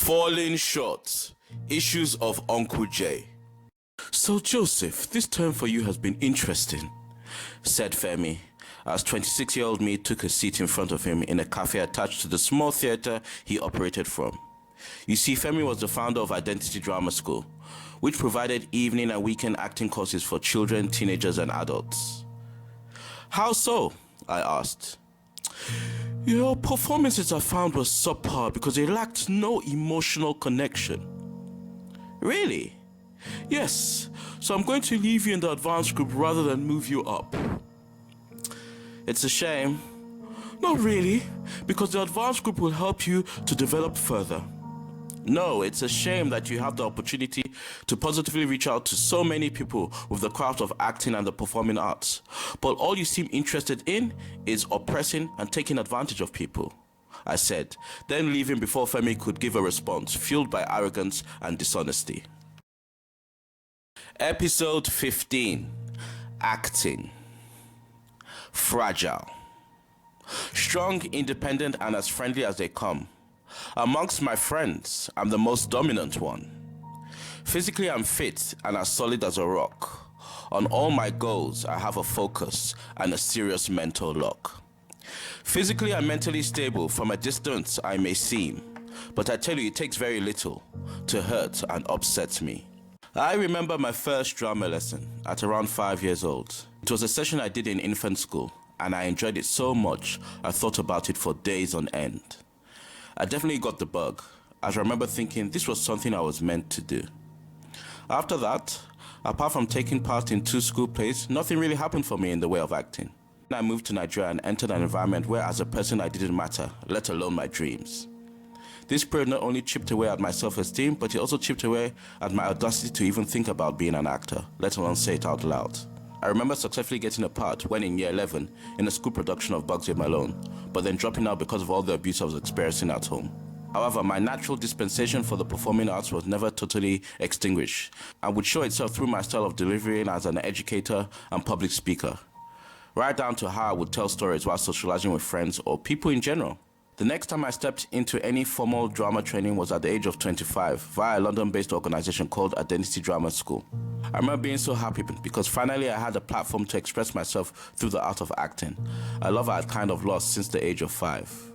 Falling short. Issues of Uncle J. So Joseph, this term for you has been interesting, said Femi, as 26-year-old me took a seat in front of him in a cafe attached to the small theater he operated from. You see, Femi was the founder of Identity Drama School, which provided evening and weekend acting courses for children, teenagers, and adults. How so? I asked. Your performances I found were subpar because they lacked no emotional connection. Really? Yes, so I'm going to leave you in the advanced group rather than move you up. It's a shame. Not really, because the advanced group will help you to develop further. No, it's a shame that you have the opportunity to positively reach out to so many people with the craft of acting and the performing arts, but all you seem interested in is oppressing and taking advantage of people, I said, then leaving before Femi could give a response, fueled by arrogance and dishonesty. Episode 15. Acting. Fragile. Strong, independent, and as friendly as they come. Amongst my friends, I'm the most dominant one. Physically, I'm fit and as solid as a rock. On all my goals, I have a focus and a serious mental lock. Physically and mentally stable, from a distance I may seem, but I tell you it takes very little to hurt and upset me. I remember my first drama lesson at around 5 years old. It was a session I did in infant school, and I enjoyed it so much I thought about it for days on end. I definitely got the bug, as I remember thinking this was something I was meant to do. After that, apart from taking part in 2 school plays, nothing really happened for me in the way of acting. I moved to Nigeria and entered an environment where as a person I didn't matter, let alone my dreams. This period not only chipped away at my self-esteem, but it also chipped away at my audacity to even think about being an actor, let alone say it out loud. I remember successfully getting a part when in year 11 in a school production of Bugsy Malone, but then dropping out because of all the abuse I was experiencing at home. However, my natural dispensation for the performing arts was never totally extinguished and would show itself through my style of delivering as an educator and public speaker, right down to how I would tell stories while socializing with friends or people in general. The next time I stepped into any formal drama training was at the age of 25 via a London-based organization called Identity Drama School. I remember being so happy because finally I had a platform to express myself through the art of acting, a love I had kind of lost since the age of 5.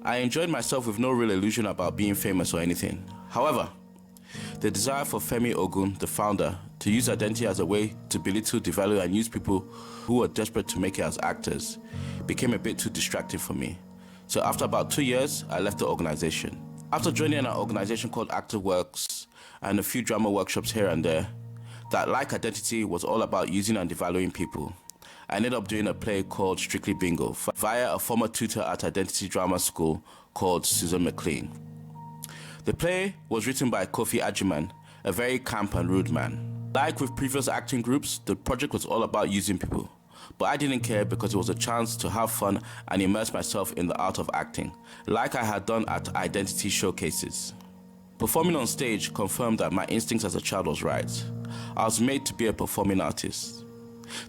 I enjoyed myself with no real illusion about being famous or anything. However, the desire for Femi Ogun, the founder, to use identity as a way to belittle, devalue, and use people who were desperate to make it as actors became a bit too distracting for me. So after about 2 years, I left the organization. After joining an organization called Actor Works and a few drama workshops here and there, that like identity was all about using and devaluing people, I ended up doing a play called Strictly Bingo via a former tutor at Identity Drama School called Susan McLean. The play was written by Kofi Ajiman, a very camp and rude man. Like with previous acting groups, the project was all about using people. But I didn't care because it was a chance to have fun and immerse myself in the art of acting, like I had done at Identity showcases. Performing on stage confirmed that my instincts as a child was right. I was made to be a performing artist.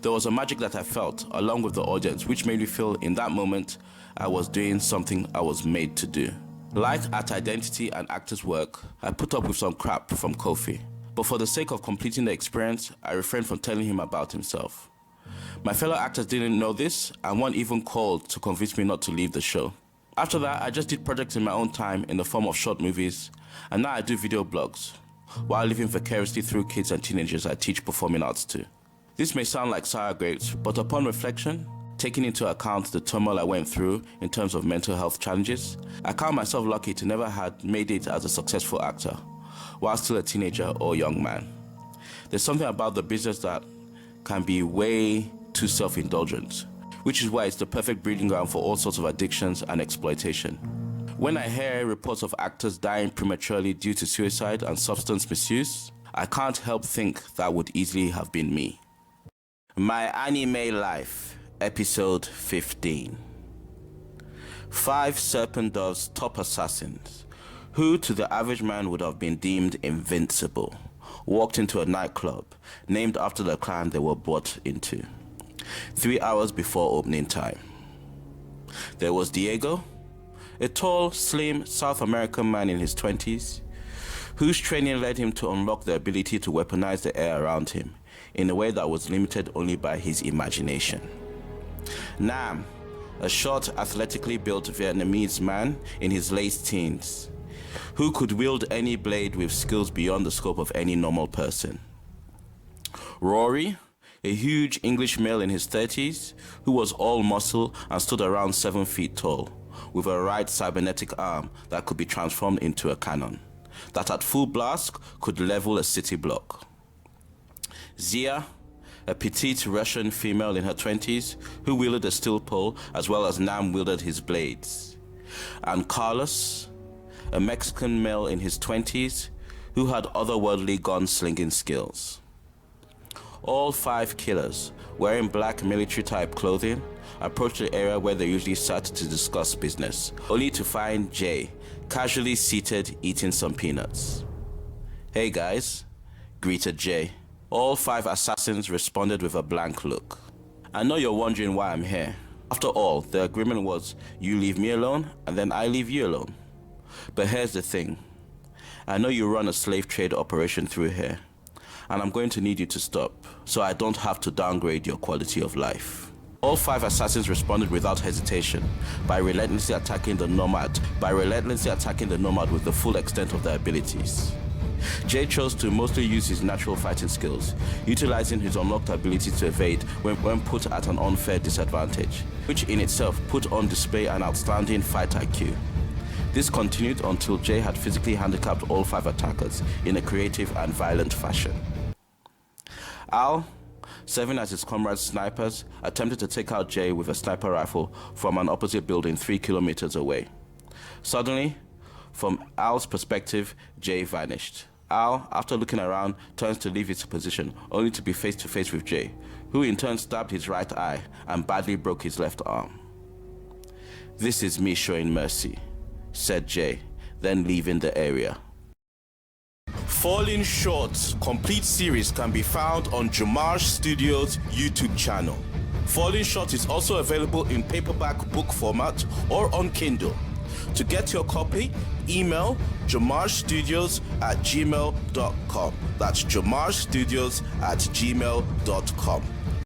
There was a magic that I felt, along with the audience, which made me feel in that moment I was doing something I was made to do. Like at Identity and Actors Work, I put up with some crap from Kofi. But for the sake of completing the experience, I refrained from telling him about himself. My fellow actors didn't know this, and one even called to convince me not to leave the show. After that, I just did projects in my own time in the form of short movies, and now I do video blogs, while living vicariously through kids and teenagers I teach performing arts to. This may sound like sour grapes, but upon reflection, taking into account the turmoil I went through in terms of mental health challenges, I count myself lucky to never have made it as a successful actor, while still a teenager or young man. There's something about the business that can be way too self-indulgent, which is why it's the perfect breeding ground for all sorts of addictions and exploitation. When I hear reports of actors dying prematurely due to suicide and substance misuse, I can't help think that would easily have been me. My anime life, episode 15. 5 serpent doves top assassins, who to the average man would have been deemed invincible, walked into a nightclub named after the clan they were brought into, 3 hours before opening time. There was Diego, a tall, slim South American man in his 20s whose training led him to unlock the ability to weaponize the air around him in a way that was limited only by his imagination. Nam, a short, athletically built Vietnamese man in his late teens, who could wield any blade with skills beyond the scope of any normal person. Rory, a huge English male in his 30s, who was all muscle and stood around 7 feet tall, with a right cybernetic arm that could be transformed into a cannon, that at full blast could level a city block. Zia, a petite Russian female in her 20s, who wielded a steel pole as well as Nam wielded his blades. And Carlos, a Mexican male in his 20s, who had otherworldly gun-slinging skills. All 5 killers, wearing black military-type clothing, approached the area where they usually sat to discuss business, only to find Jay casually seated eating some peanuts. "Hey guys," greeted Jay. All 5 assassins responded with a blank look. "I know you're wondering why I'm here. After all, the agreement was you leave me alone and then I leave you alone. But here's the thing. I know you run a slave trade operation through here, and I'm going to need you to stop so I don't have to downgrade your quality of life." All 5 assassins responded without hesitation by relentlessly attacking the nomad with the full extent of their abilities. Jay chose to mostly use his natural fighting skills, utilizing his unlocked ability to evade when put at an unfair disadvantage, which in itself put on display an outstanding fight IQ. This continued until Jay had physically handicapped all 5 attackers in a creative and violent fashion. Al, serving as his comrade's snipers, attempted to take out Jay with a sniper rifle from an opposite building 3 kilometers away. Suddenly, from Al's perspective, Jay vanished. Al, after looking around, turns to leave his position, only to be face to face with Jay, who in turn stabbed his right eye and badly broke his left arm. "This is me showing mercy," said Jay, then leaving the area. Falling Short complete series can be found on JOMAJ Studios' YouTube channel. Falling Short is also available in paperback book format or on Kindle. To get your copy, email jomajstudios@gmail.com. That's jomajstudios@gmail.com.